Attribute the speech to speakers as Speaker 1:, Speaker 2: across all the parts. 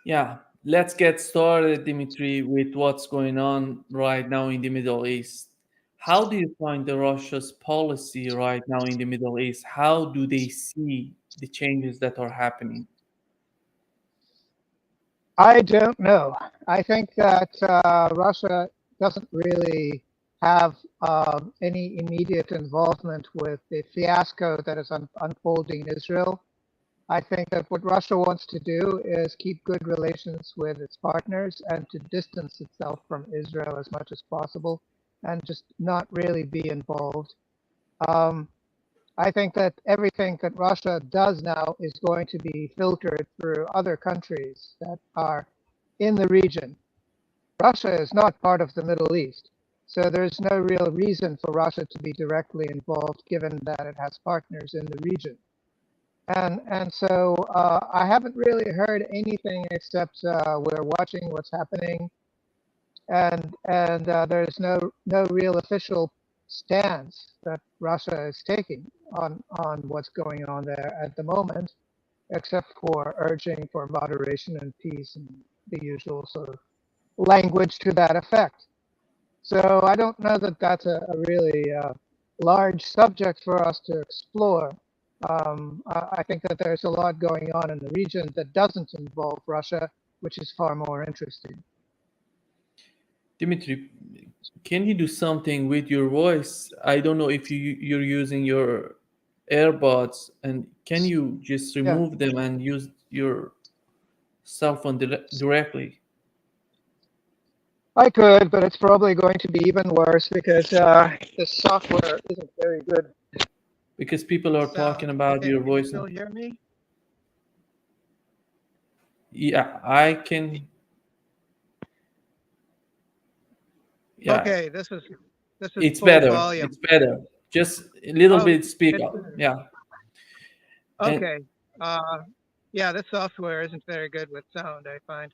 Speaker 1: Yeah, let's get started, Dimitri, with what's going on right now in the Middle East. How do you find the Russia's policy right now in the Middle East? How do they see the changes that are happening?
Speaker 2: I don't know. I think that Russia doesn't really have any immediate involvement with the fiasco that is unfolding in Israel. I think that what Russia wants to do is keep good relations with its partners and to distance itself from Israel as much as possible and just not really be involved. Um, I think that everything that Russia does now is going to be filtered through other countries that are in the region. Russia is not part of the Middle East, so there's no real reason for Russia to be directly involved given that it has partners in the region. And so I haven't really heard anything except we're watching what's happening, and there's no real official stance that Russia is taking on what's going on there at the moment, except for urging for moderation and peace and the usual sort of language to that effect. So I don't know that that's a really large subject for us to explore. I think that there's a lot going on in the region that doesn't involve Russia, which is far more interesting.
Speaker 1: Dimitri, can you do something with your voice? I don't know if you're using your AirPods, and can you just
Speaker 2: Yeah,
Speaker 1: remove them and use your cell phone directly?
Speaker 2: I could, but it's probably going to be even worse because the software isn't very good.
Speaker 1: Because people are talking about
Speaker 2: Okay,
Speaker 1: your
Speaker 2: can you
Speaker 1: voice.
Speaker 2: still hear me?
Speaker 1: Yeah, I can. Yeah,
Speaker 2: Okay, this is
Speaker 1: it's
Speaker 2: full
Speaker 1: better.
Speaker 2: volume.
Speaker 1: It's better. Just a little
Speaker 2: Oh,
Speaker 1: bit speak
Speaker 2: it's
Speaker 1: up. Yeah. And
Speaker 2: okay. Uh, yeah, this software isn't very good with sound, I find.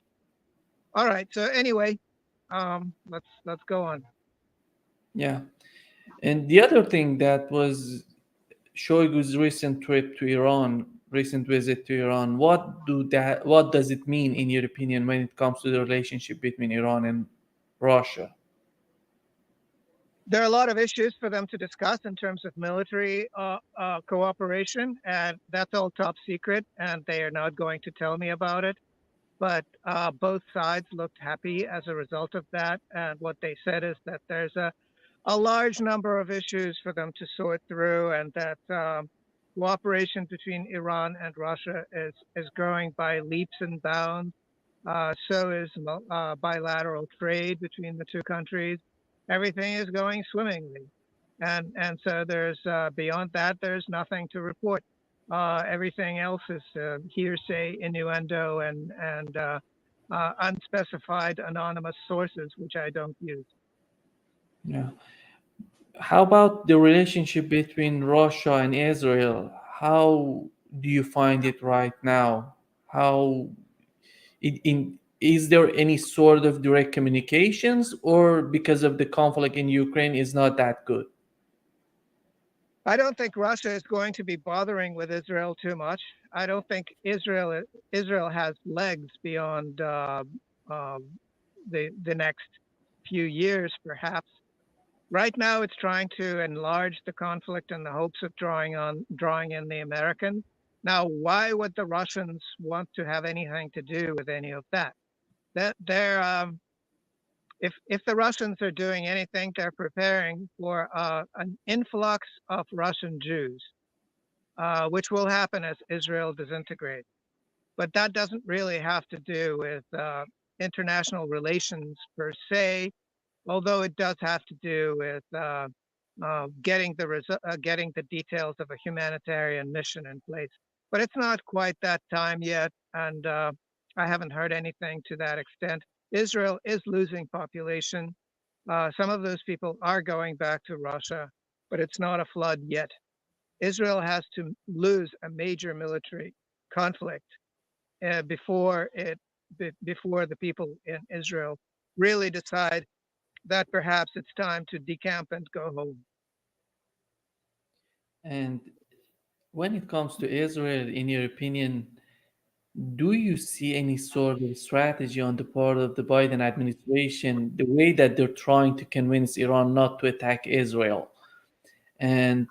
Speaker 2: All right. So anyway, let's go on.
Speaker 1: yeah. And the other thing that was Shoigu's recent trip to Iran, recent visit to Iran, what does it mean in your opinion when it comes to the relationship between Iran and Russia?
Speaker 2: There are a lot of issues for them to discuss in terms of military cooperation, and that's all top secret, and they are not going to tell me about it. But both sides looked happy as a result of that, and what they said is that there's a large number of issues for them to sort through, and that cooperation between Iran and Russia is growing by leaps and bounds. So is bilateral trade between the two countries. Everything is going swimmingly, and so there's beyond that there's nothing to report. Everything else is hearsay, innuendo, and unspecified anonymous sources, which I don't use.
Speaker 1: Yeah. How about the relationship between Russia and Israel? How do you find it right now? How is there any sort of direct communications, or because of the conflict in Ukraine is not that good?
Speaker 2: I don't think Russia is going to be bothering with Israel too much. I don't think Israel has legs beyond the next few years, perhaps. Right now, it's trying to enlarge the conflict in the hopes of drawing in the Americans. Now, why would the Russians want to have anything to do with any of that? That they're if the Russians are doing anything, they're preparing for an influx of Russian Jews, which will happen as Israel disintegrates. But that doesn't really have to do with international relations per se, although it does have to do with getting the details of a humanitarian mission in place. But it's not quite that time yet, and I haven't heard anything to that extent. Israel is losing population. Some of those people are going back to Russia, but it's not a flood yet. Israel has to lose a major military conflict before before the people in Israel really decide that perhaps it's time to decamp and go home.
Speaker 1: And when it comes to Israel, in your opinion, Do you see any sort of strategy on the part of the Biden administration, the way that they're trying to convince Iran not to attack Israel? And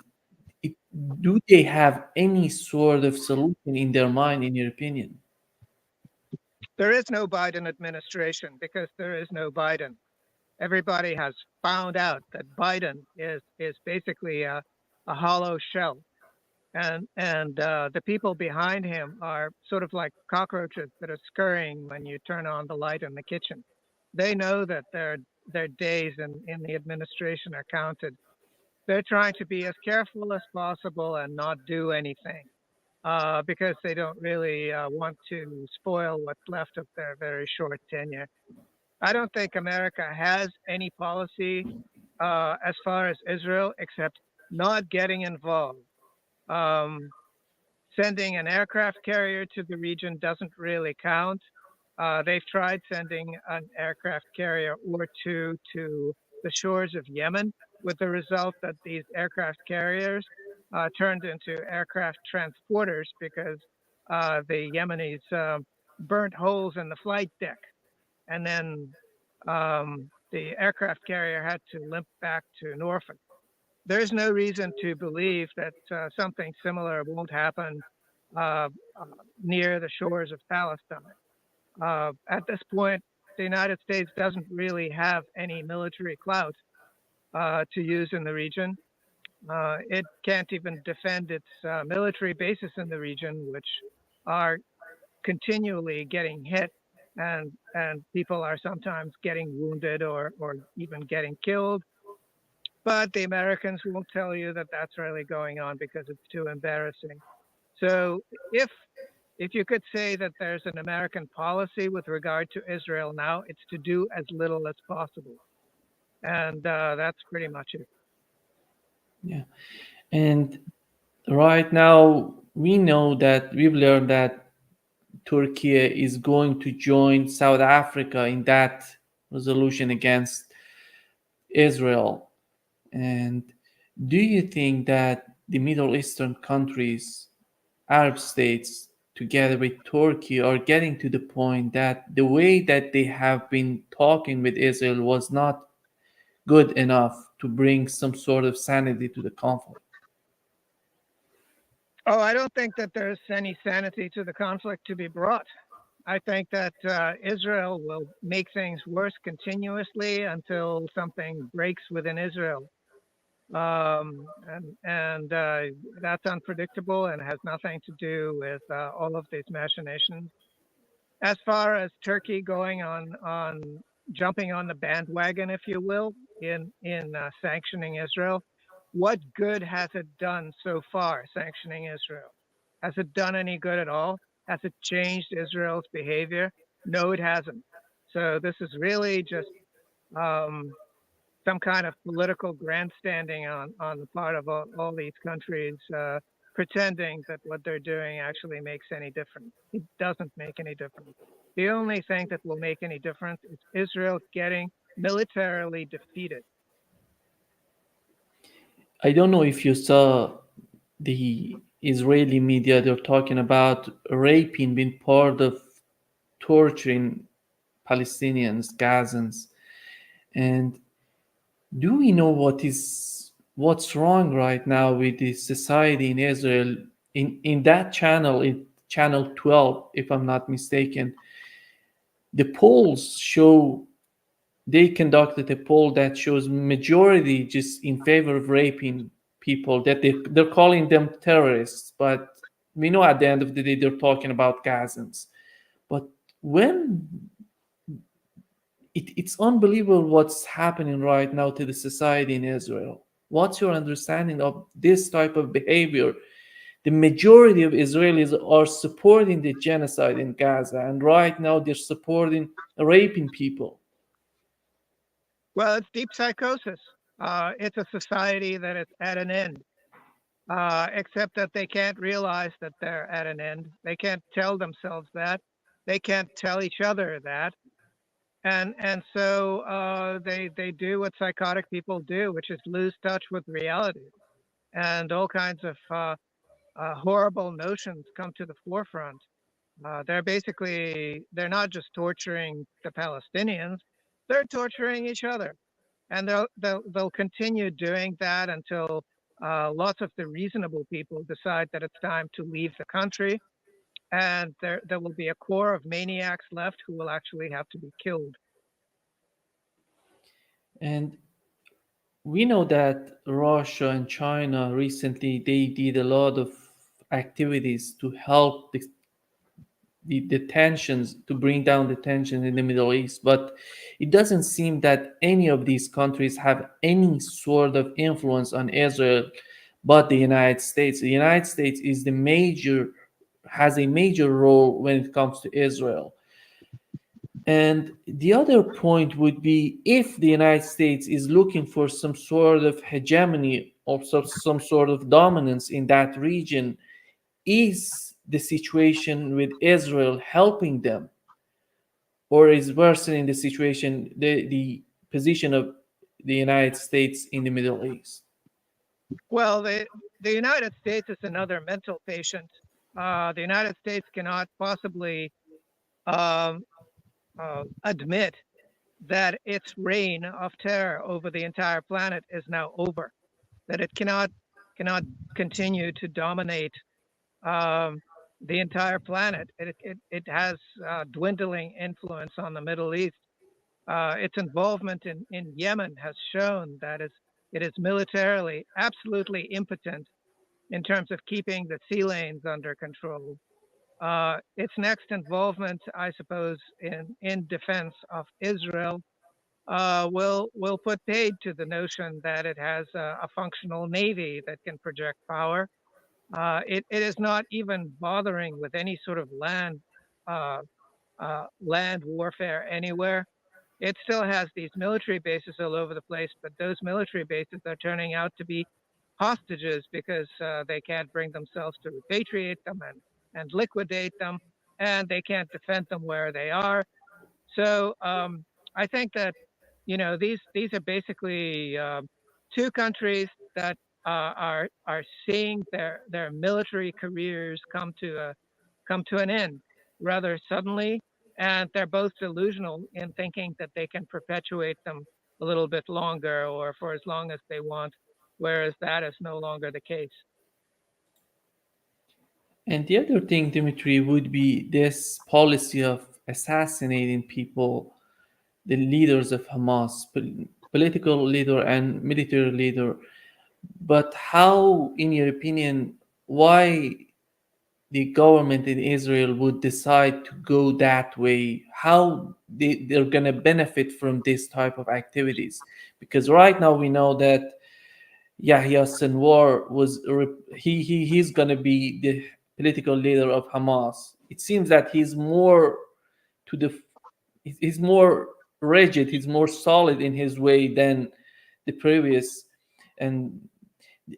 Speaker 1: it, do they have any sort of solution in their mind, in your opinion?
Speaker 2: There is no Biden administration because there is no Biden. Everybody has found out that Biden is basically a hollow shell, and the people behind him are sort of like cockroaches that are scurrying when you turn on the light in the kitchen. They know that their days in the administration are counted. They're trying to be as careful as possible and not do anything because they don't really want to spoil what's left of their very short tenure. I don't think America has any policy as far as Israel except not getting involved. Um, Sending an aircraft carrier to the region doesn't really count. They've tried sending an aircraft carrier or two to the shores of Yemen, with the result that these aircraft carriers turned into aircraft transporters because the Yemenis burnt holes in the flight deck. And then the aircraft carrier had to limp back to Norfolk. There's no reason to believe that something similar won't happen uh, uh, near the shores of Palestine. At this point, the United States doesn't really have any military clout to use in the region. It can't even defend its military bases in the region, which are continually getting hit, and people are sometimes getting wounded or even getting killed. But the Americans won't tell you that that's really going on because it's too embarrassing. So if if you could say that there's an American policy with regard to Israel now, it's to do as little as possible, and that's pretty much it.
Speaker 1: Yeah. And right now, we know that we've learned that Turkey is going to join South Africa in that resolution against Israel. And do you think that the Middle Eastern countries, Arab states, together with Turkey, are getting to the point that the way that they have been talking with Israel was not good enough to bring some sort of sanity to the conflict?
Speaker 2: Oh, I don't think that there's any sanity to the conflict to be brought. I think that Israel will make things worse continuously until something breaks within Israel. And that's unpredictable and has nothing to do with all of these machinations. As far as Turkey going on jumping on the bandwagon, if you will, in sanctioning Israel, what good has it done so far? Sanctioning Israel, has it done any good at all? Has it changed Israel's behavior? No, it hasn't. So this is really just um, some kind of political grandstanding on the part of all these countries, pretending that what they're doing actually makes any difference. It doesn't make any difference. The only thing that will make any difference is Israel getting militarily defeated.
Speaker 1: I don't know if you saw the Israeli media, they're talking about raping being part of torturing Palestinians, Gazans. And do we know what's wrong right now with the society in Israel? In that channel, in channel 12, if I'm not mistaken, the polls show they conducted a poll that shows majority just in favor of raping people, that they're calling them terrorists, but we know at the end of the day they're talking about Gazans. But when it's unbelievable what's happening right now to the society in Israel. What's your understanding of this type of behavior? The majority of Israelis are supporting the genocide in Gaza, and right now they're supporting raping people.
Speaker 2: Well, it's deep psychosis. It's a society that is at an end, except that they can't realize that they're at an end. They can't tell themselves that. They can't tell each other that. And so they do what psychotic people do, which is lose touch with reality, and all kinds of horrible notions come to the forefront. They're not just torturing the Palestinians, they're torturing each other. And they'll continue doing that until lots of the reasonable people decide that it's time to leave the country. And there will be a core of maniacs left who will actually have to be killed.
Speaker 1: And we know that Russia and China recently they did a lot of activities to help the tensions, to bring down the tension in the Middle East, but it doesn't seem that any of these countries have any sort of influence on Israel but the United States. The United States is the major has a major role when it comes to Israel. And the other point would be if the United States is looking for some sort of hegemony or some sort of dominance in that region, is the situation with Israel helping them, or is worsening the situation, the position of the United States in the Middle East?
Speaker 2: Well, the United States is another mental patient. The United States cannot possibly um, admit that its reign of terror over the entire planet is now over, that it cannot continue to dominate um, the entire planet. It has dwindling influence on the Middle East. Its involvement in Yemen has shown that it is militarily absolutely impotent in terms of keeping the sea lanes under control. Its next involvement, I suppose, in defense of Israel will put paid to the notion that it has a functional navy that can project power. It is not even bothering with any sort of uh, land warfare anywhere. It still has these military bases all over the place, but those military bases are turning out to be hostages because they can't bring themselves to repatriate them and liquidate them, and they can't defend them where they are. So I think that these are basically two countries that are seeing their military careers come to an end rather suddenly, and they're both delusional in thinking that they can perpetuate them a little bit longer or for as long as they want, whereas that is no longer the case.
Speaker 1: And the other thing, Dimitri, would be this policy of assassinating people, the leaders of Hamas, political leader and military leader. But how, in your opinion, why the government in Israel would decide to go that way? How they're going to benefit from this type of activities? Because right now we know that Yahya Sinwar he's going to be the political leader of Hamas. It seems that to the he's more rigid, he's more solid in his way than the previous. And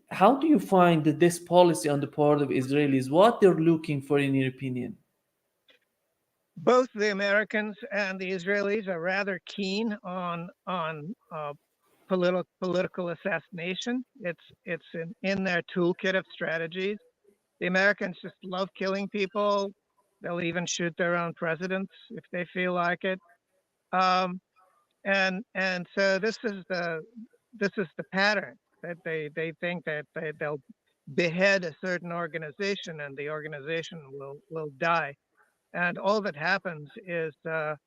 Speaker 1: how do you find that this policy on the part of Israelis, what they're looking for, in your opinion?
Speaker 2: Both the Americans and the Israelis are rather keen on political assassination. It's in their toolkit of strategies. The Americans just love killing people. They'll even shoot their own presidents if they feel like it. Um, and so this is the pattern that they think that they'll behead a certain organization and the organization will die. And all that happens is a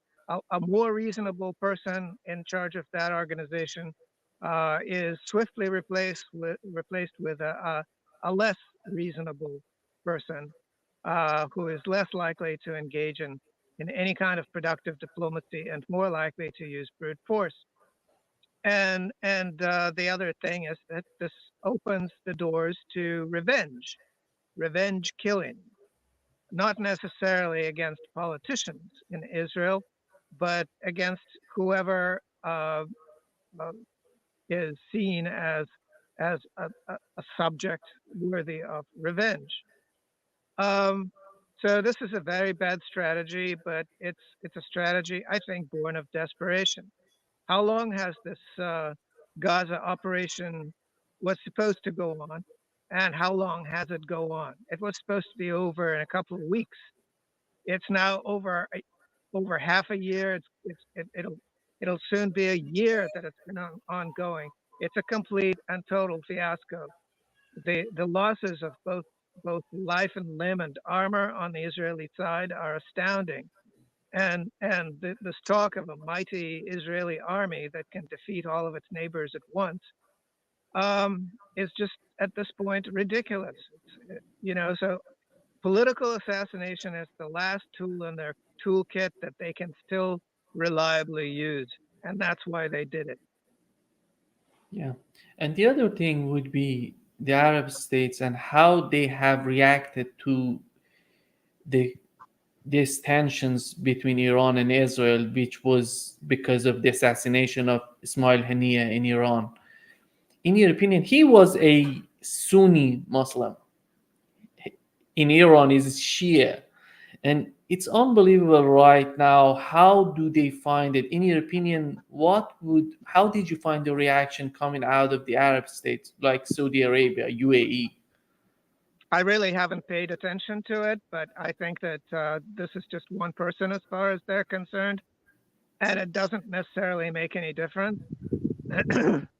Speaker 2: more reasonable person in charge of that organization is swiftly replaced with a less reasonable person who is less likely to engage in any kind of productive diplomacy and more likely to use brute force. And the other thing is that this opens the doors to revenge killing, not necessarily against politicians in Israel, but against whoever uh, is seen as a subject worthy of revenge. Um, so this is a very bad strategy, but it's a strategy I think born of desperation. How long has this Gaza operation was supposed to go on, and how long has it go on? It was supposed to be over in a couple of weeks, It's now over half a year. It'll soon be a year that it's been ongoing. It's a complete and total fiasco. The losses of both life and limb and armor on the Israeli side are astounding. And this talk of a mighty Israeli army that can defeat all of its neighbors at once is just at this point ridiculous. So political assassination is the last tool in their toolkit that they can still reliably use, and that's why they did it.
Speaker 1: Yeah. And the other thing would be the Arab states and how they have reacted to the these tensions between Iran and Israel, which was because of the assassination of Ismail Haniyeh in Iran. In your opinion, he was a Sunni Muslim. In Iran, is Shia, and it's unbelievable right now. How do they find it? In your opinion, how did you find the reaction coming out of the Arab states like Saudi Arabia, UAE?
Speaker 2: I really haven't paid attention to it, but I think that this is just one person as far as they're concerned, and it doesn't necessarily make any difference.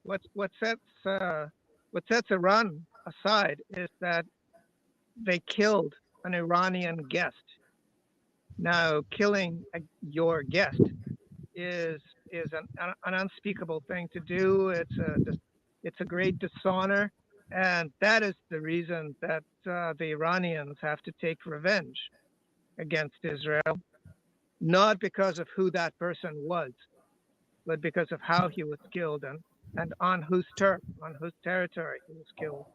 Speaker 2: what what sets uh, what sets Iran aside is that they killed an Iranian guest. Now, killing your guest is an unspeakable thing to do. It's a great dishonor, and that is the reason that the Iranians have to take revenge against Israel, not because of who that person was, but because of how he was killed and on whose turf, on whose territory he was killed.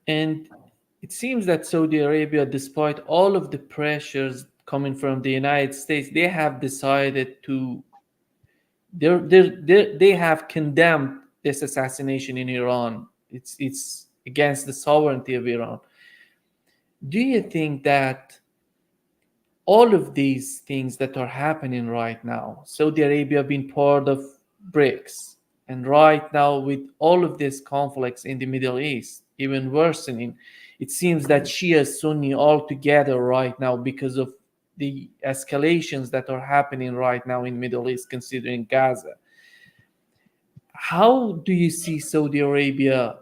Speaker 1: And it seems that Saudi Arabia, despite all of the pressures coming from the United States, they have decided to they have condemned this assassination in Iran. It's against the sovereignty of Iran. Do you think that all of these things that are happening right now, Saudi Arabia being part of BRICS, and right now with all of these conflicts in the Middle East even worsening, it seems that Shia Sunni all together right now because of the escalations that are happening right now in Middle East, considering Gaza. How do you see Saudi Arabia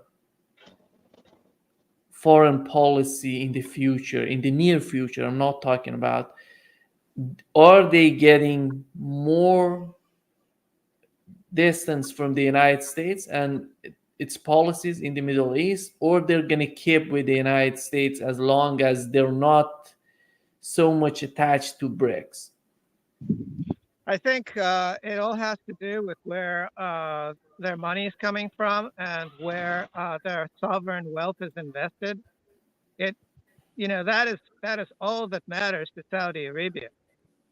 Speaker 1: foreign policy in the future, in the near future? I'm not talking about, are they getting more distance from the United States and its policies in the Middle East, or they're going to keep with the United States as long as they're not so much attached to BRICS?
Speaker 2: I think it all has to do with where their money is coming from and where their sovereign wealth is invested. It, that is all that matters to Saudi Arabia.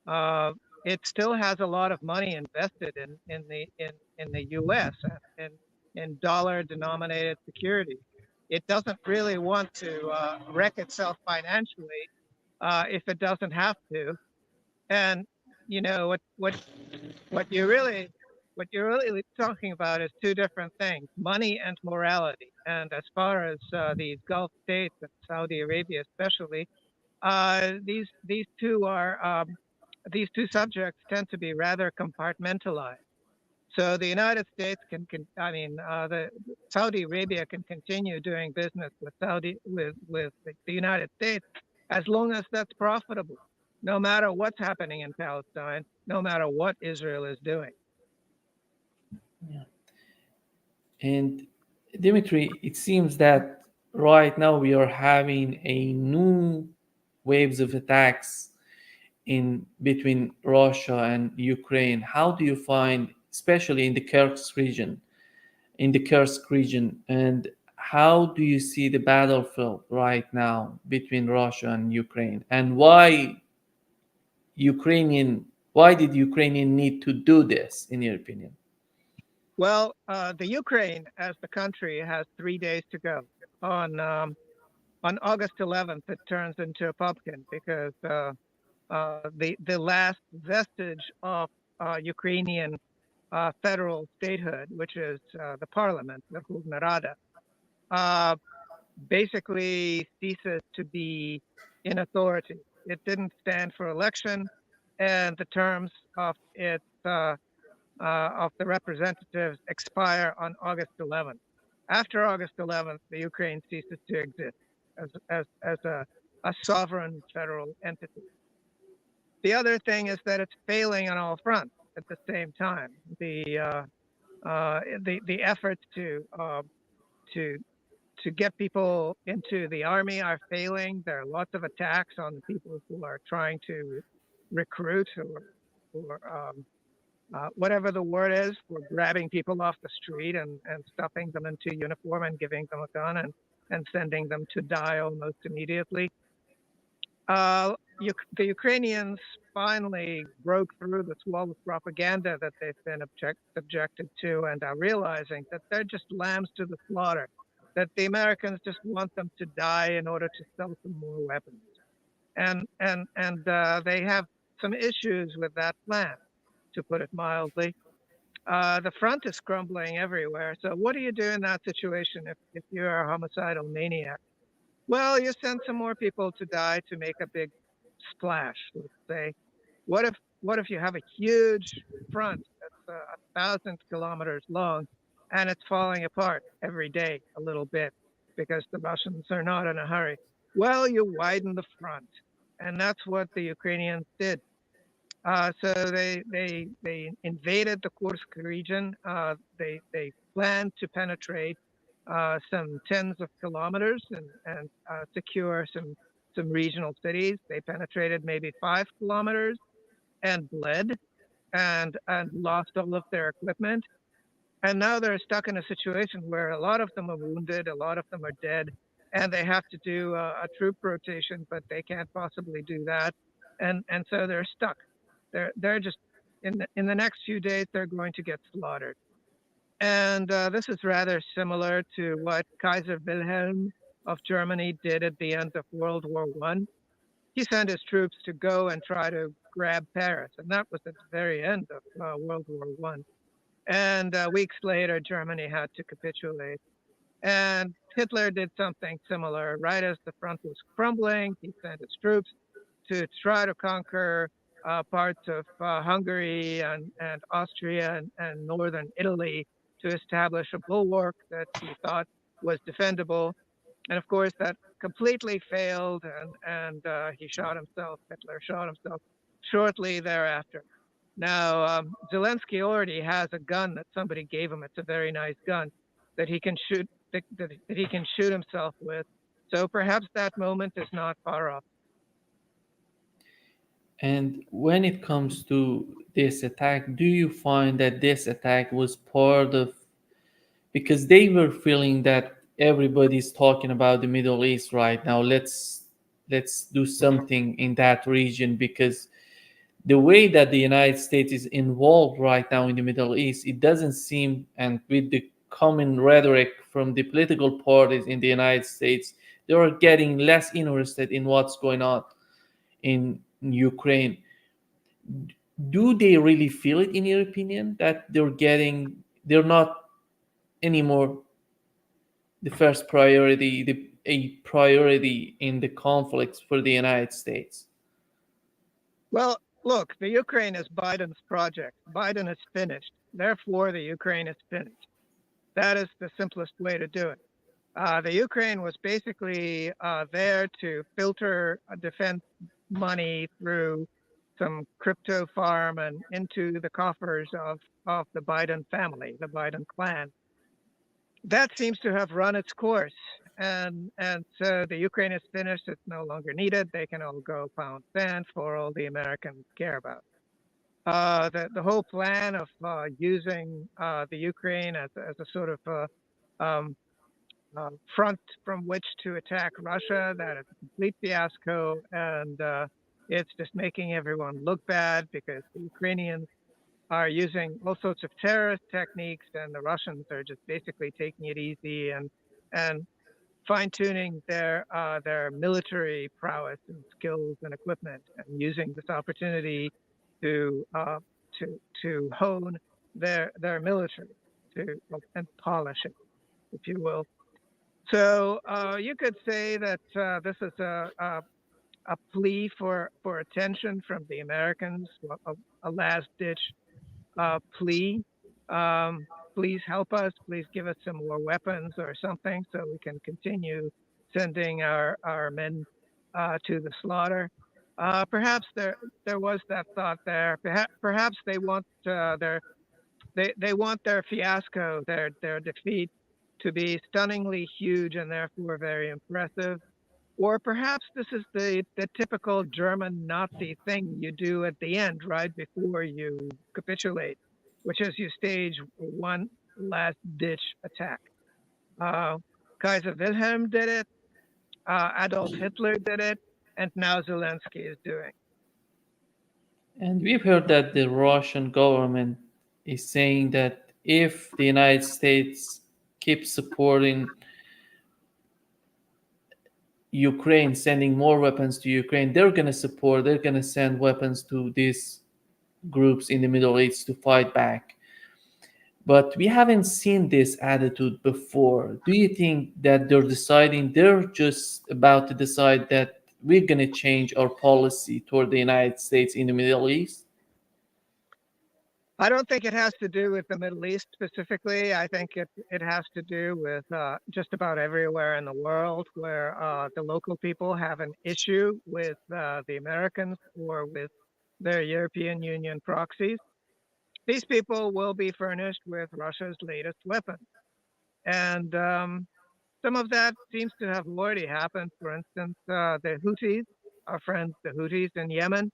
Speaker 2: Uh, it still has a lot of money invested in the U.S. and in dollar-denominated securities. It doesn't really want to wreck itself financially if it doesn't have to. And you know what you're really what you're really talking about is two different things: money and morality. And as far as these Gulf states and Saudi Arabia, especially, these two subjects tend to be rather compartmentalized. So the United States the Saudi Arabia can continue doing business with the United States as long as that's profitable, no matter what's happening in Palestine, no matter what Israel is doing.
Speaker 1: Yeah. And Dimitri, it seems that right now we are having a new waves of attacks in between Russia and Ukraine. How do you find, especially in the Kursk region, and how do you see the battlefield right now between Russia and Ukraine, and why did Ukrainian need to do this, in your opinion?
Speaker 2: Well, the Ukraine, as the country, has 3 days to go. On August 11th, it turns into a pumpkin because the last vestige of Ukrainian federal statehood, which is the parliament, the Verkhovna Rada, basically ceases to be in authority. It didn't stand for election, and the terms of of the representatives expire on August 11th. After August 11th, the Ukraine ceases to exist as a sovereign federal entity. The other thing is that it's failing on all fronts at the same time. The efforts to to get people into the army are failing. There are lots of attacks on the people who are trying to recruit or whatever the word is, for grabbing people off the street and stuffing them into uniform and giving them a gun and sending them to die almost immediately. The Ukrainians finally broke through this wall of propaganda that they've been subjected to, and are realizing that they're just lambs to the slaughter, that the Americans just want them to die in order to sell some more weapons. And they have some issues with that plan, to put it mildly. The front is crumbling everywhere. So what do you do in that situation if you're a homicidal maniac? Well, you send some more people to die to make a big splash, let's say. What if you have a huge front that's 1,000 kilometers long, and it's falling apart every day a little bit because the Russians are not in a hurry? Well, you widen the front, and that's what the Ukrainians did. So they invaded the Kursk region. They planned to penetrate some tens of kilometers and secure some regional cities. They penetrated maybe 5 kilometers and bled and lost all of their equipment. And now they're stuck in a situation where a lot of them are wounded, a lot of them are dead, and they have to do a troop rotation, but they can't possibly do that, and so they're stuck. They're just in the next few days they're going to get slaughtered. And this is rather similar to what Kaiser Wilhelm of Germany did at the end of World War I. He sent his troops to go and try to grab Paris, and that was at the very end of World War I. And weeks later, Germany had to capitulate. And Hitler did something similar. Right as the front was crumbling, he sent his troops to try to conquer parts of Hungary and Austria and northern Italy to establish a bulwark that he thought was defendable. And of course, that completely failed, and he shot himself. Hitler shot himself shortly thereafter. Now, Zelensky already has a gun that somebody gave him. It's a very nice gun that he can shoot that he can shoot himself with. So perhaps that moment is not far off.
Speaker 1: And when it comes to this attack, do you find that this attack was part of, because they were feeling that everybody's talking about the Middle East right now, let's do something in that region, because the way that the United States is involved right now in the Middle East, it doesn't seem, and with the common rhetoric from the political parties in the United States, they are getting less interested in what's going on in Ukraine. Do they really feel it, in your opinion, that they're not anymore the first priority, a priority in the conflicts for the United States?
Speaker 2: Well, look, the Ukraine is Biden's project. Biden is finished. Therefore, the Ukraine is finished. That is the simplest way to do it. The Ukraine was basically there to filter defense money through some crypto farm and into the coffers of the Biden family, the Biden clan. That seems to have run its course. And so the Ukraine is finished. It's no longer needed. They can all go pound sand for all the Americans care about. The whole plan of using the Ukraine as a sort of um, front from which to attack Russia, that is a complete fiasco, and it's just making everyone look bad because the Ukrainians are using all sorts of terrorist techniques, and the Russians are just basically taking it easy and fine-tuning their military prowess and skills and equipment, and using this opportunity to to hone their military and polish it, if you will. So you could say that this is a plea for attention from the Americans, a last ditch plea. Um, Please help us. Please give us some more weapons or something so we can continue sending our men to the slaughter. Perhaps there was that thought there. Perhaps they want they want their fiasco, their defeat, to be stunningly huge and therefore very impressive. Or perhaps this is the typical German Nazi thing you do at the end, right before you capitulate, which is you stage one last ditch attack. Uh, Kaiser Wilhelm did it, Adolf Hitler did it, and now Zelensky is doing.
Speaker 1: And we've heard that the Russian government is saying that if the United States keeps supporting Ukraine, sending more weapons to Ukraine, they're going to send weapons to these groups in the Middle East to fight back. But we haven't seen this attitude before. Do you think that they're just about to decide that we're going to change our policy toward the United States in the Middle East?
Speaker 2: I don't think it has to do with the Middle East specifically. I think it has to do with just about everywhere in the world where the local people have an issue with the Americans or with their European Union proxies. These people will be furnished with Russia's latest weapons. And some of that seems to have already happened. For instance, the Houthis, our friends, the Houthis in Yemen,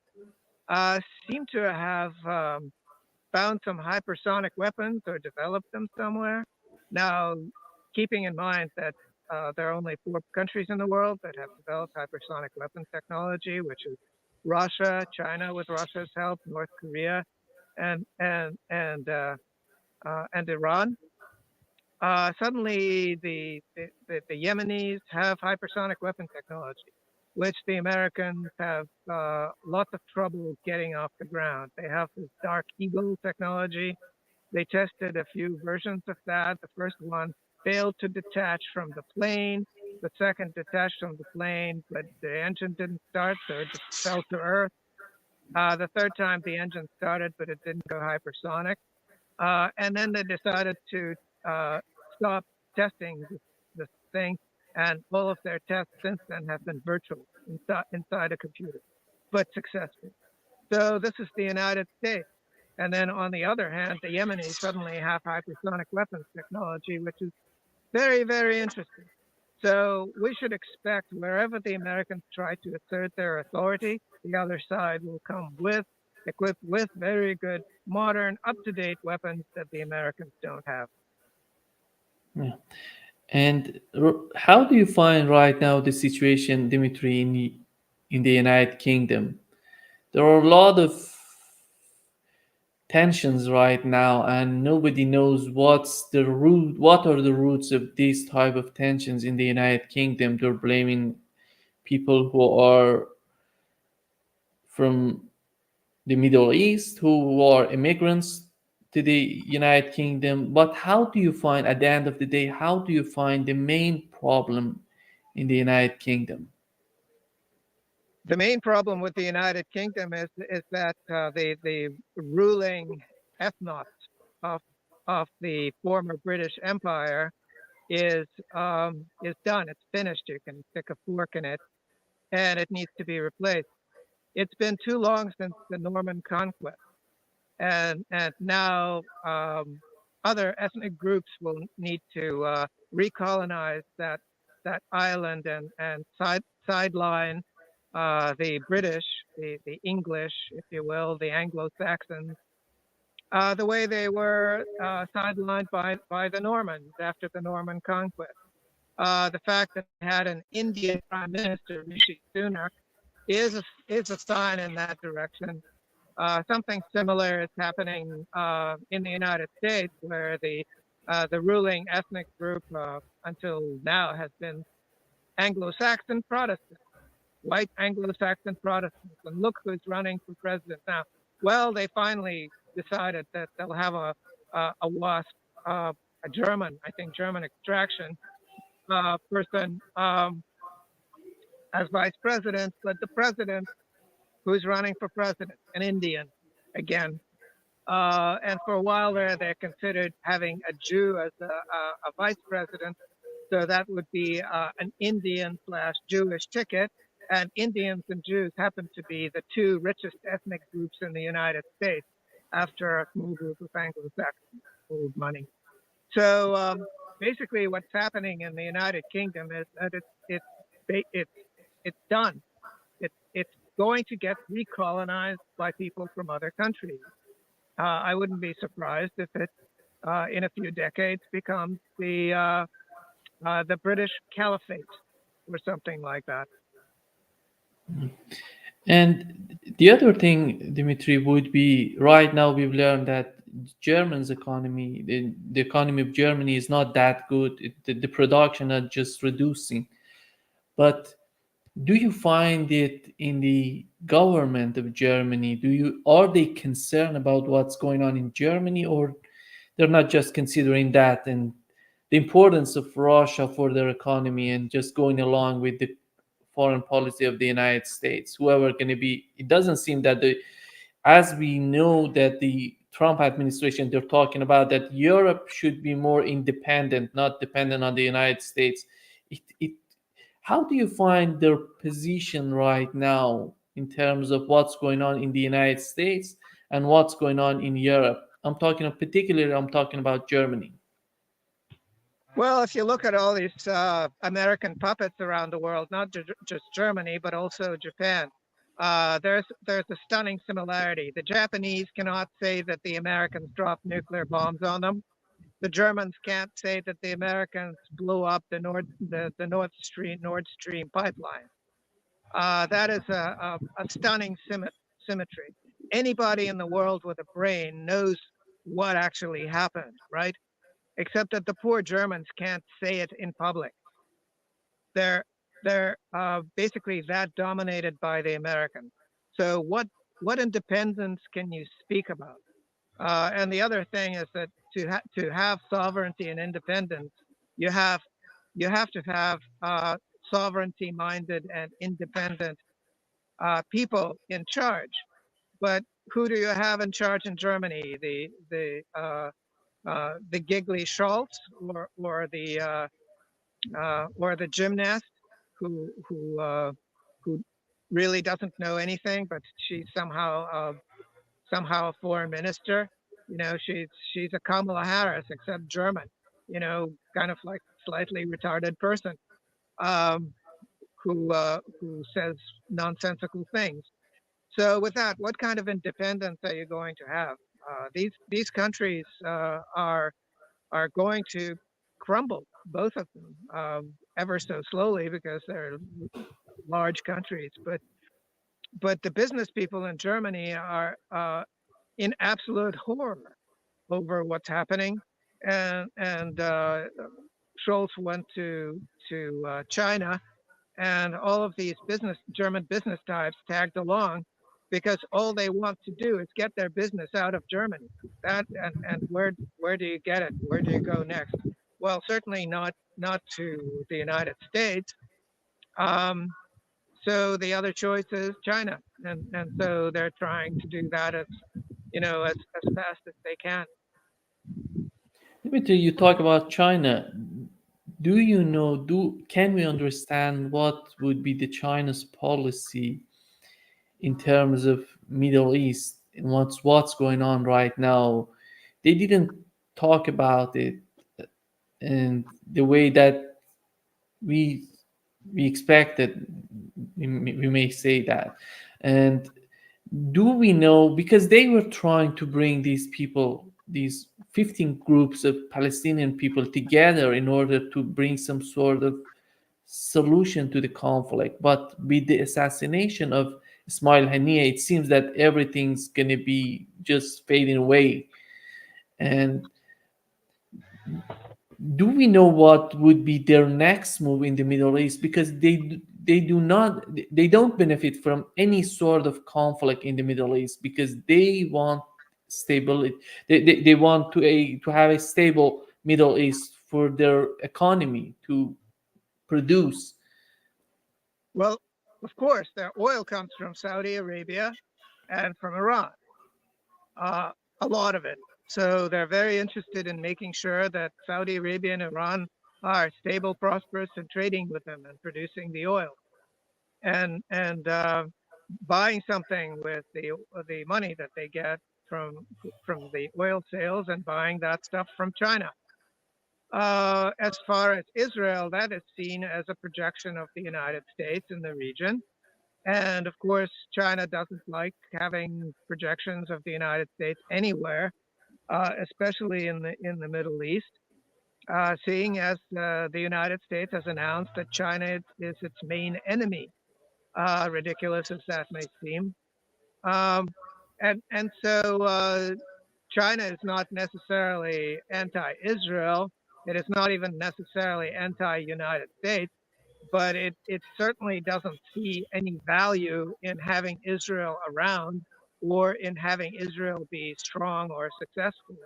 Speaker 2: uh, seem to have found some hypersonic weapons or developed them somewhere. Now, keeping in mind that there are only 4 countries in the world that have developed hypersonic weapon technology, which is Russia, China with Russia's help, North Korea, and and and uh, and Iran. Suddenly, the Yemenis have hypersonic weapon technology, which the Americans have lots of trouble getting off the ground. They have this Dark Eagle technology. They tested a few versions of that. The first one failed to detach from the plane. The second detached from the plane, but the engine didn't start, so it just fell to earth. The third time, the engine started, but it didn't go hypersonic. And then they decided to uh, stop testing this thing, and all of their tests since then have been virtual inside a computer, but successful. So this is the United States. And then on the other hand, the Yemenis suddenly have hypersonic weapons technology, which is very, very interesting. So we should expect wherever the Americans try to assert their authority, the other side will come equipped with very good, modern, up-to-date weapons that the Americans don't have.
Speaker 1: Yeah. And how do you find right now the situation, Dimitri, in the United Kingdom? There are a lot of tensions right now, and nobody knows what are the roots of these type of tensions in the United Kingdom. They're blaming people who are from the Middle East, who are immigrants to the United Kingdom. But how do you find, at the end of the day, how do you find the main problem in the United Kingdom?
Speaker 2: The main problem with the United Kingdom is that the ruling ethnos of of the former British Empire is done. It's finished. You can stick a fork in it, and it needs to be replaced. It's been too long since the Norman conquest, and now other ethnic groups will need to recolonize that island and sideline the British, the English, if you will, the Anglo-Saxons, the way they were sidelined by the Normans after the Norman conquest. The fact that they had an Indian prime minister, Rishi Sunak, is a sign in that direction. Something similar is happening in the United States, where the ruling ethnic group until now has been Anglo-Saxon Protestants, white Anglo-Saxon Protestants. And look who's running for president now. Well, they finally decided that they'll have a WASP, a German, I think German extraction person as vice presidents, but the president who's running for president, an Indian, again. And for a while there, they're considered having a Jew as a vice president. So that would be an Indian slash Jewish ticket. And Indians and Jews happen to be the two richest ethnic groups in the United States after a small group of Anglo-Saxons, old money. So basically, what's happening in the United Kingdom is that it's it's done. It's going to get recolonized by people from other countries. I wouldn't be surprised if it, in a few decades, becomes the British Caliphate or something like that.
Speaker 1: And the other thing, Dimitri, would be right now we've learned that Germany's economy, the economy of Germany is not that good. The production are just reducing. But do you find it in the government of Germany? Are they concerned about what's going on in Germany, or they're not just considering that and the importance of Russia for their economy and just going along with the foreign policy of the United States? Whoever going to be, it doesn't seem that as we know that the Trump administration, they're talking about that Europe should be more independent, not dependent on the United States. It How do you find their position right now in terms of what's going on in the United States and what's going on in Europe? I'm talking about Germany.
Speaker 2: Well, if you look at all these American puppets around the world, not just Germany, but also Japan, there's a stunning similarity. The Japanese cannot say that the Americans dropped nuclear bombs on them. The Germans can't say that the Americans blew up the Nord Stream pipeline. That is a stunning symmetry. Anybody in the world with a brain knows what actually happened, right? Except that the poor Germans can't say it in public. They're basically that dominated by the Americans. So what independence can you speak about? And the other thing is that to have sovereignty and independence, you have to have sovereignty-minded and independent people in charge. But who do you have in charge in Germany? The giggly Schultz or the gymnast who really doesn't know anything, but she's somehow a foreign minister. You know, she's a Kamala Harris, except German. You know, kind of like slightly retarded person um, who says nonsensical things. So with that, what kind of independence are you going to have? These countries are going to crumble, both of them, ever so slowly because they're large countries. But the business people in Germany are in absolute horror over what's happening, and Scholz went to China, and all of these German business types tagged along because all they want to do is get their business out of Germany. That and where do you get it? Where do you go next? Well, certainly not to the United States. Um, so the other choice is China, and so they're trying to do that as as fast as they can.
Speaker 1: Dimitri, you talk about China. Do you know, can we understand what would be the China's policy in terms of Middle East and what's going on right now? They didn't talk about it in the way that we we expected. We may say that. And do we know, because they were trying to bring these people, these 15 groups of Palestinian people together in order to bring some sort of solution to the conflict, but with the assassination of Ismail Haniyeh, it seems that everything's going to be just fading away. And do we know what would be their next move in the Middle East? Because they don't benefit from any sort of conflict in the Middle East because they want stability. They want to have a stable Middle East for their economy to produce.
Speaker 2: Well, of course, their oil comes from Saudi Arabia and from Iran, uh, a lot of it. So they're very interested in making sure that Saudi Arabia and Iran are stable, prosperous, and trading with them and producing the oil and buying something with the money that they get from from the oil sales and buying that stuff from China. As far as Israel, that is seen as a projection of the United States in the region. And of course, China doesn't like having projections of the United States anywhere, especially in the Middle East. Seeing as the United States has announced that China is its main enemy, ridiculous as that may seem. Um, and so China is not necessarily anti-Israel. It is not even necessarily anti-United States, but it certainly doesn't see any value in having Israel around or in having Israel be strong or successful.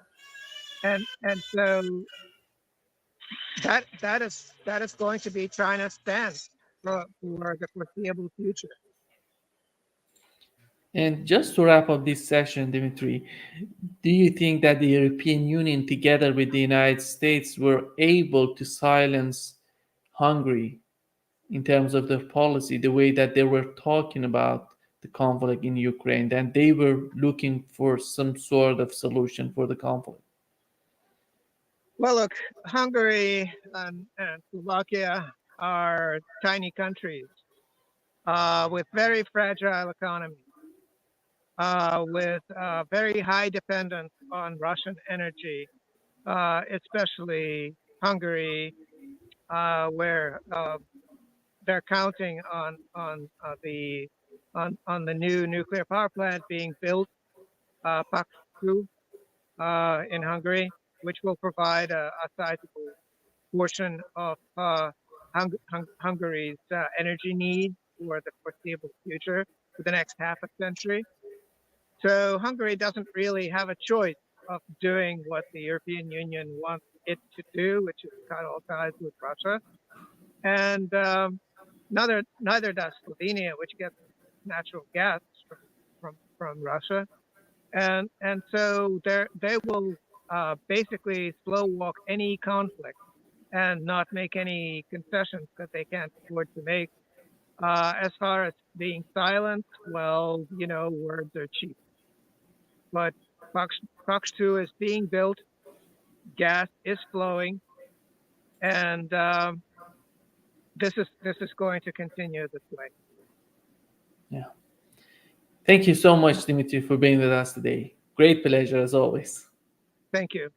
Speaker 2: And so that is going to be China's stance for the foreseeable future.
Speaker 1: And just to wrap up this session, Dimitri, do you think that the European Union, together with the United States, were able to silence Hungary in terms of their policy, the way that they were talking about the conflict in Ukraine, and they were looking for some sort of solution for the conflict?
Speaker 2: Well, look, Hungary and Slovakia are tiny countries with very fragile economies, with very high dependence on Russian energy, especially Hungary, where they're counting on the new nuclear power plant being built, Pak 2, in Hungary, which will provide a sizable portion of Hungary's energy needs for the foreseeable future, for the next half a century. So Hungary doesn't really have a choice of doing what the European Union wants it to do, which is cut all ties with Russia. And neither does Slovenia, which gets natural gas from Russia. And so they will basically slow walk any conflict and not make any concessions that they can't afford to make. As far as being silent, well, words are cheap. But Fox 2 is being built, gas is flowing, and this is going to continue this way.
Speaker 1: Yeah. Thank you so much, Dimitri, for being with us today. Great pleasure as always.
Speaker 2: Thank you.